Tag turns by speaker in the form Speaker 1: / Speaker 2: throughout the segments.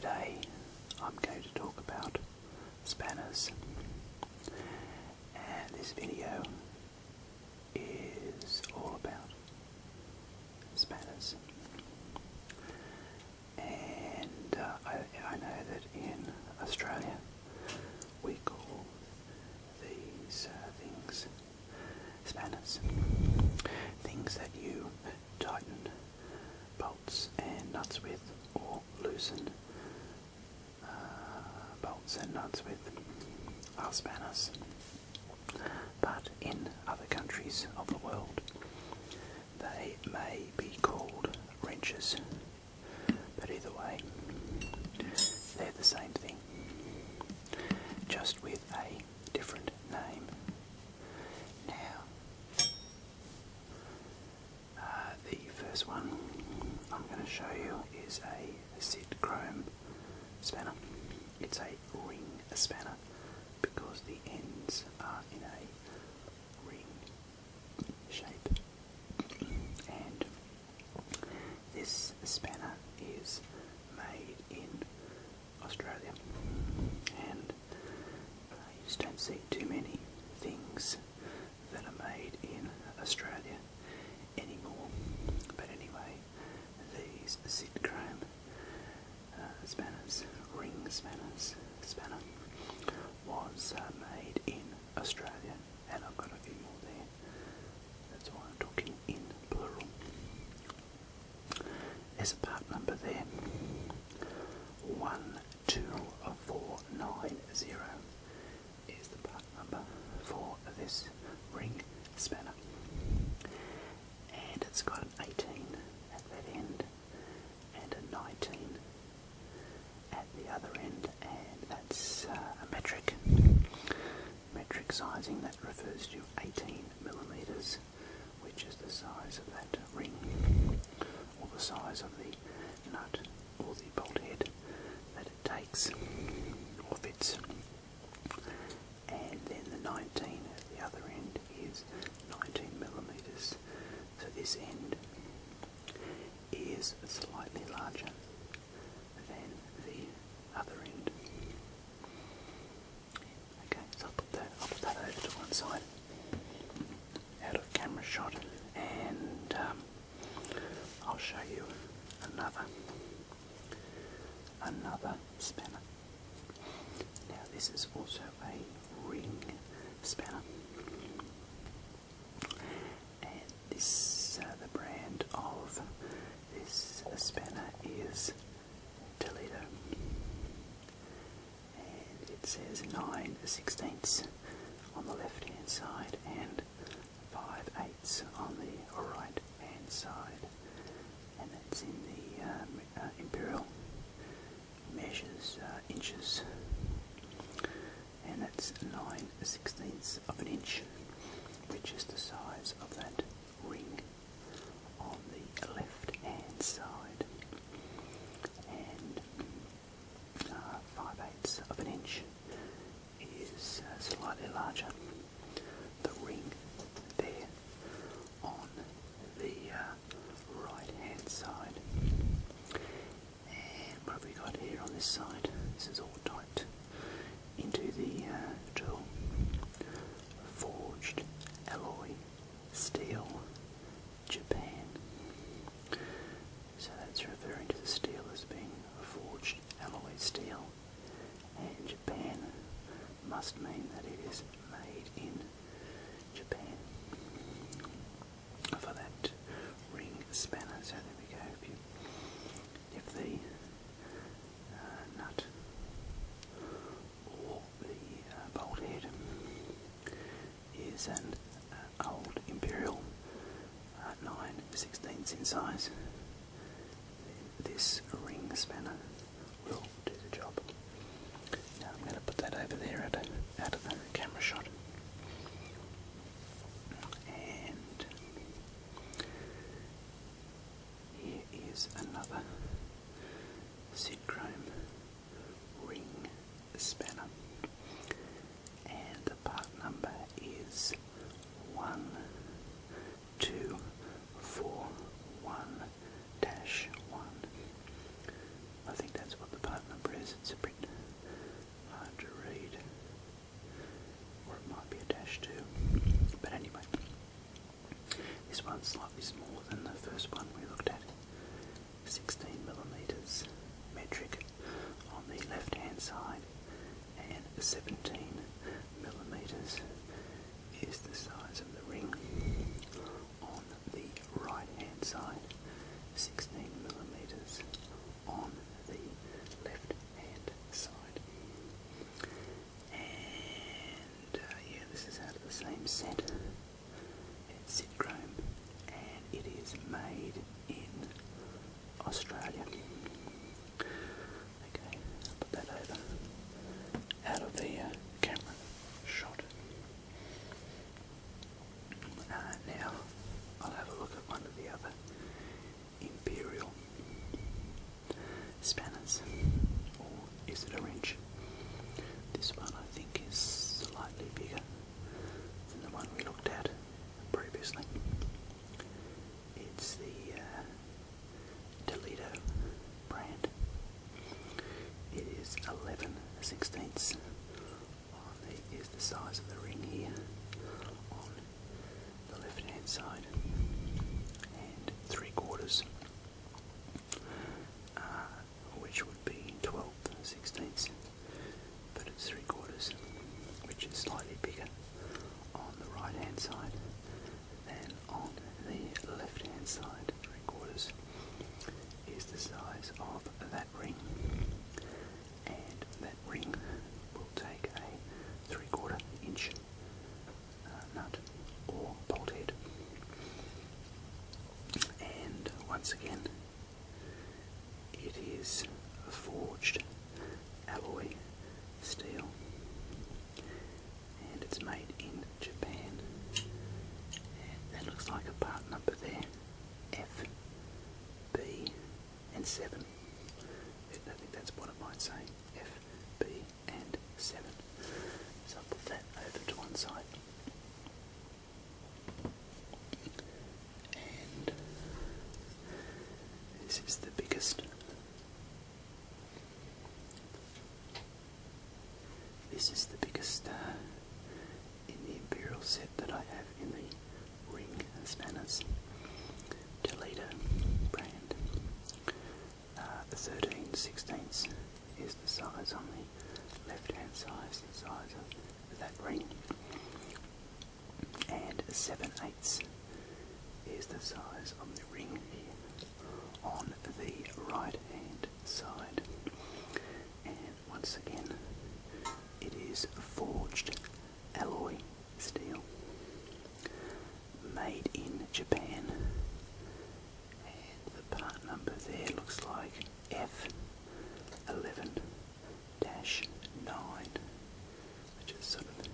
Speaker 1: Today I'm going to talk about spanners, and this video is all about spanners. And I know that in Australia we call these things spanners, things that you tighten bolts and nuts with, or loosen bolts and nuts with, are spanners. But in other countries of the world they may be called wrenches, but either way they're the same thing, just with a different name. Now, the first one I'm going to show you is a sit chrome spanner. It's a ring spanner because the ends are in a ring shape, and this spanner is made in Australia, and you just don't see too many things that are made in Australia anymore. But anyway, these sit chrome spanners, ring spanners, spanner was made in Australia, and I've got a few more there. That's why I'm talking in plural. There's a part number there, 12490 is the part number for this ring spanner, and it's got an 18 at that end and a 19 at the other end, and that's a metric sizing that refers to 18 millimeters, which is the size of that ring, or the size of the nut or the bolt head that it takes or fits. And then the 19 at the other end is 19 millimeters, so this end is slightly larger than the other end. Okay, so I'll put that over to one side, out of camera shot, and I'll show you another spanner. Now this is also a ring spanner, and this the brand of this spanner is Toledo, and it says 9/16 on the left hand side and 5/8 on the right hand side, and that's in the Imperial measures inches, and that's 9/16 of an inch, which is the size of that ring on the left hand side, and 5/8 of an inch is slightly larger, the ring there on the right hand side. And what have we got here on this side? This is all typed into the tool. Forged alloy steel, Japan. So that's referring to the steel as being forged alloy steel, and Japan must mean that it is made in Japan for that ring spanner. So there we go. If the nut or the bolt head is an old Imperial 9/16 in size, then this ring spanner will do the job. Now I'm going to put that over there out of the camera shot, and here is another sit chrome ring spanner, and the part number is 1241-1. I think that's what the part number one's slightly smaller than the first one we looked at. 16mm metric on the left hand side, and 17mm is the size of the ring on the right hand side, 16mm on the left hand side. And yeah, this is out of the same set. It's Sidchrome, and it is made in Australia. Okay, I'll put that over out of the camera shot. Now I'll have a look at one of the other Imperial spanners, or is it a wrench? This one I think is slightly bigger than the one we looked at previously. It's the Toledo brand. It is 11/16 is the size of the ring here on the left hand side, and 3/4, which would be 12/16, but it's 3/4, which is slightly bigger on the right hand side than on the left hand side. 3/4 is the size of that ring, and that ring will take a 3/4 inch nut or bolt head. And once again, it is forged alloy steel, and it's made in Japan. And that looks like a part number there, F, B and 7. I think that's what it might say, F, B and 7. So I'll put that over to one side. And this is the biggest. This is the biggest in the Imperial set that I have in the ring spanners. Toledo brand. The 13/16 is the size on the left hand side, the size of that ring, and 7/8 is the size of the ring here on the right hand side. And once again, it is forged alloy steel, made in Japan, and the part number there looks like F11-9, which is sort of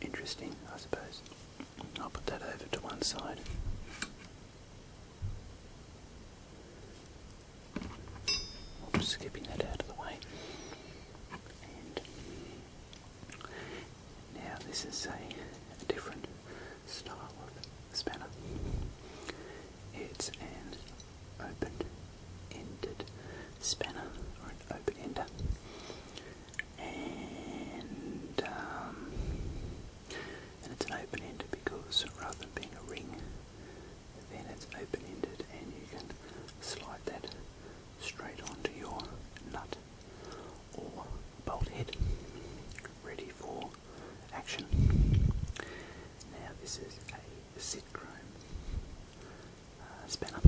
Speaker 1: interesting, I suppose. I'll put that over to one side. I'm just skipping that out of the way. And now this is a different style of spanner. It's an open-ended spanner, or an open-ender. And it's an open-ender because rather than being a ring, then it's open-ended, and you can slide that straight onto your nut or bolt head, ready for action. Now this is a Sidchrome spanner.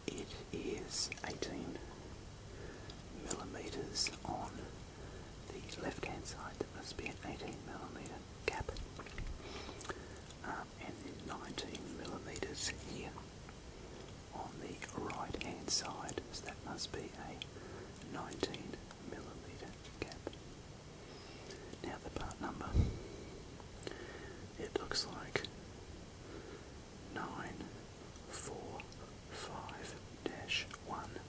Speaker 1: It is 18mm on the left hand side. That must be an 18mm gap, and then 19mm here on the right hand side, so that must be a 19mm gap. Now the part number, it looks like 945-1.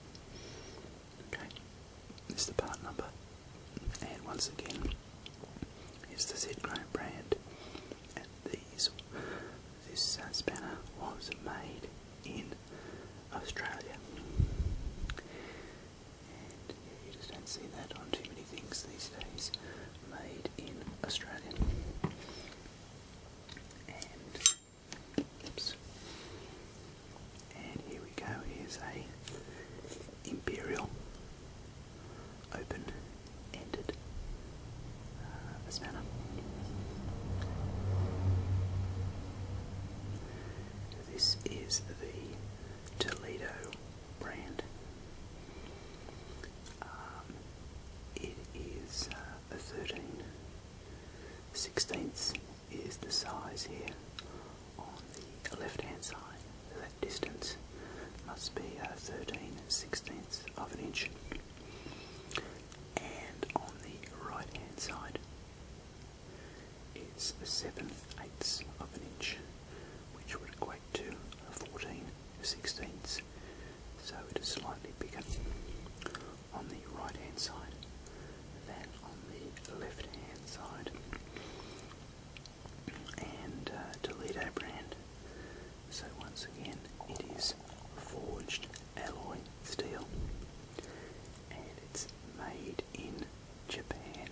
Speaker 1: Okay, this is the part number, and once again, it's the Sidchrome brand, and this spanner was made in Australia. And you just don't see that on too many things these days, made in Australia. And inch. And on the right hand side, it's 7/8 of an inch, which would equate to 14/16. So it is slightly bigger on the right hand side than on the left hand side. And Toledo brand. So once again, it is forged alloy steel, and it's made in Japan.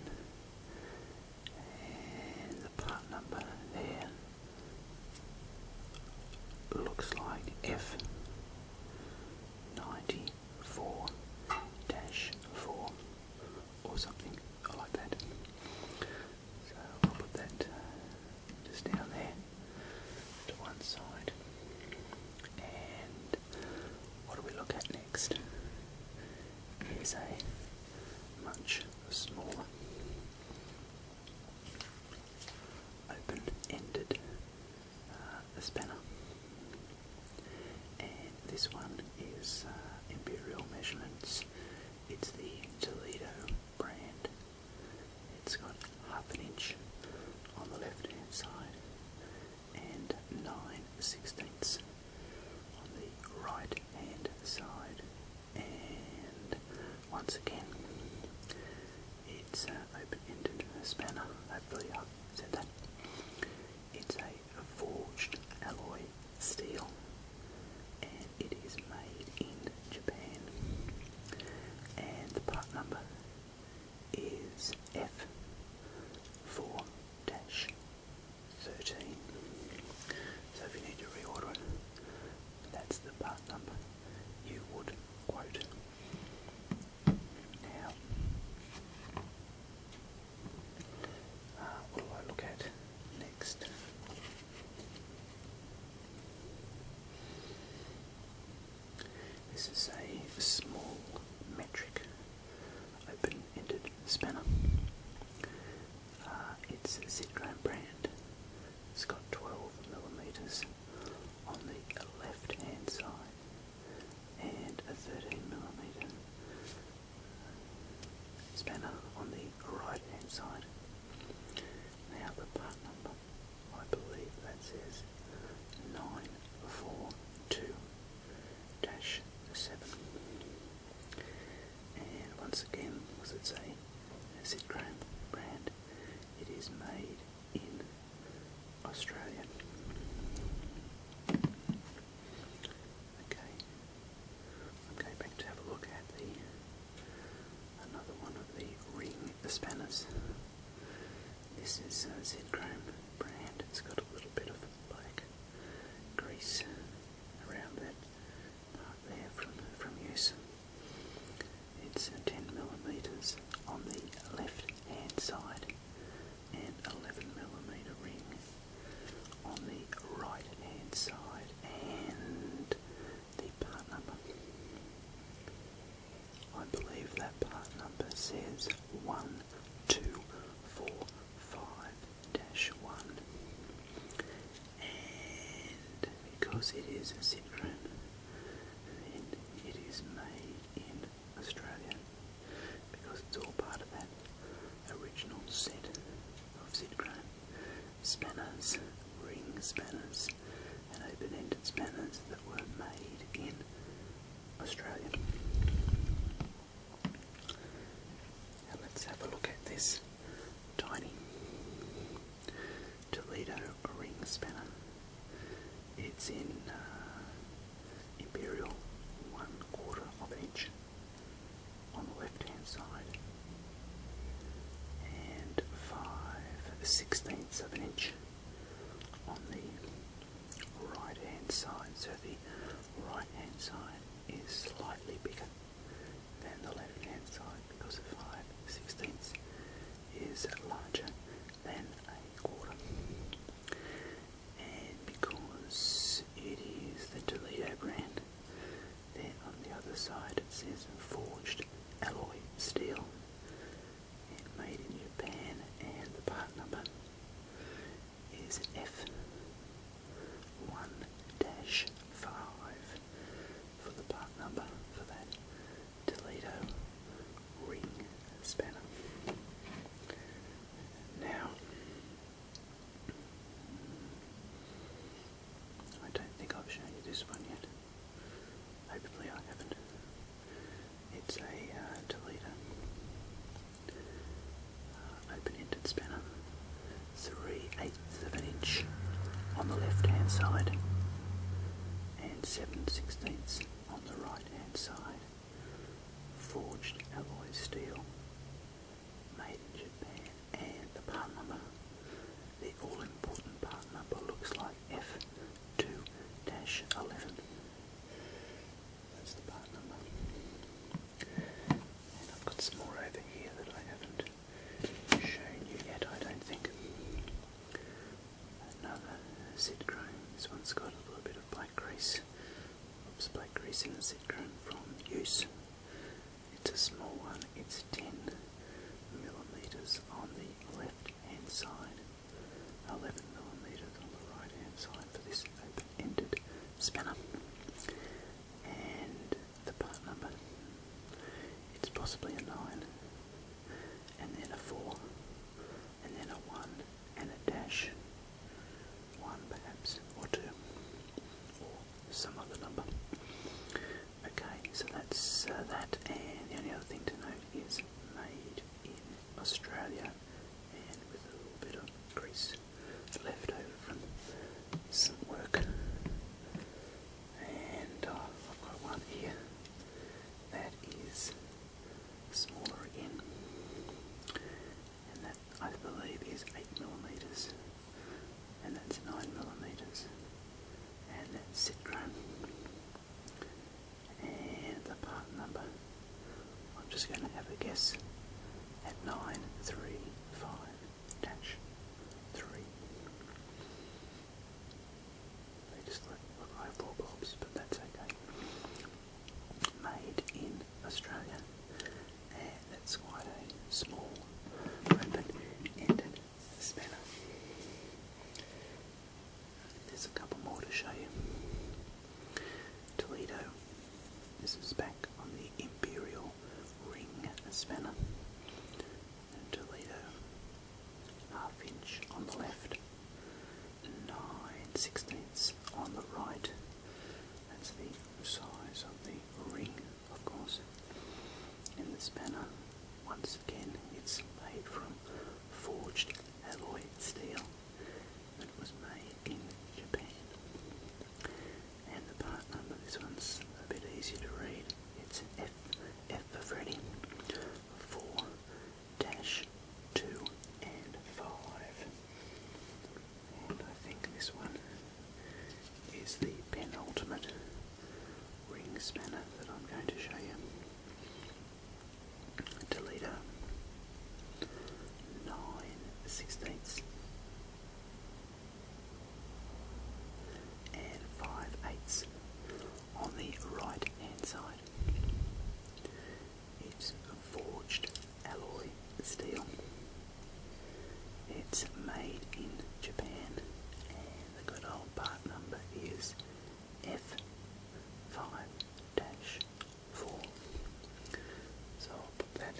Speaker 1: And the part number there looks like F94-4 or something like that. So I'll put that just down there to one side. And what do we look at next? Here's a much smaller open-ended spanner, and this one is Imperial measurements. It's the Toledo brand. It's got 1/2 inch on the left hand side and 9/16 on the right hand side. And once again, it's an open-ended spanner. Hopefully I said that. It's a forged alloy steel, and it is made in Japan. And the part number is F4-13. So if you need to reorder it, that's the part number you would quote. Now, what do I look at next? This is a small metric open-ended spanner. It's a Zidgram brand. It's got 12mm on the left hand side and a 13mm spanner on the right hand side. Now the part number, I believe that says 942-7. And once again, because it's a Zidgram brand, it is made in Australia. Okay, I'm going back to have a look at another one of the ring spanners. This is Zidgram brand. It's got a little bit of black grease around that part there from use. It's 10mm on the left hand side and 11mm ring on the right hand side. And the part number, I believe that part number says 1245-1. And because it is a Zidgram, then it is made in Australia, because it's all part of that original set of Zidgram spanners, ring spanners and open-ended spanners that were made in Australia. Now let's have a look at this tiny Toledo ring spanner. It's in Imperial 1/4 of an inch on the left hand side and 5/16 of an inch on the right hand side. So the right hand side is slightly bigger than the left hand side, because 5/16 is larger than a quarter. And because it is the Toledo brand, then on the other side it says forged alloy steel and made in Japan, and the part number is F1-5 for the part number for that Toledo 7/16 on the right hand side, forged alloy steel, made in Japan, and the part number, the all important part number looks like F2-11. That's the part number. And I've got some more over here that I haven't shown you yet, I don't think. Another zit chrome. This one's got a little bit of black grease. Oops, black grease in the zit chrome from use. It's a small one. It's 10 millimeters on the left hand side, 11 millimeters on the right hand side for this open-ended spanner. And the part number, it's possibly a 9, and then a 4, and then a 1, and a dash, 1 perhaps, or 2, or some other number. Okay, so that's that, and the only other thing to note is made in Australia, and with a little bit of grease left over from some work. And I've got one here that is smaller again, and that I believe is 8 millimeters, and that's 9 millimeters, and that's zit chrome. And the part number, I'm just going to have a guess at 935-3. They just look like 4 blobs, but that's okay. Made in Australia, and that's quite a small open-ended spanner. There's a couple more to show you. Toledo. This is back on the Imperial ring spanner. And Toledo, 1/2 inch on the left, 9/16 on the right. That's the size of the ring, of course. In the spanner, once again, it's made from forged alloy steel that was made in Japan. And the part number, this one's a bit easier to read. It's F for Freddy, 4-2 and 5. And I think this one is the penultimate ring spanner that I'm going to show you. Toledo, 9/16 and 5/8 on the right hand side. It's forged alloy steel. It's made in Japan, and the good old part number is F5-4. So I'll put that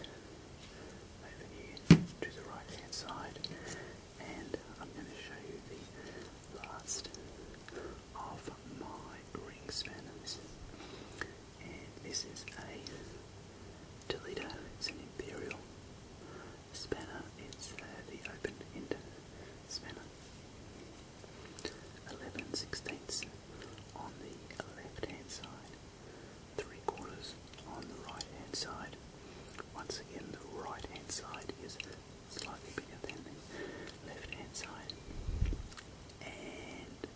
Speaker 1: over here to the right hand side, and I'm going to show you the last of my ring spanners. And this is a Toledo. It's an Imperial spanner. It's the open-ended spanner. 11/16 on the left hand side, 3/4 on the right hand side. Once again, the right hand side is slightly bigger than the left hand side. And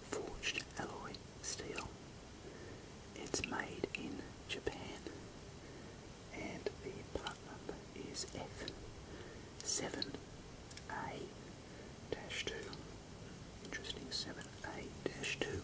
Speaker 1: forged alloy steel. It's made in Japan, and the part number is F7A-2. Interesting, 7A-2.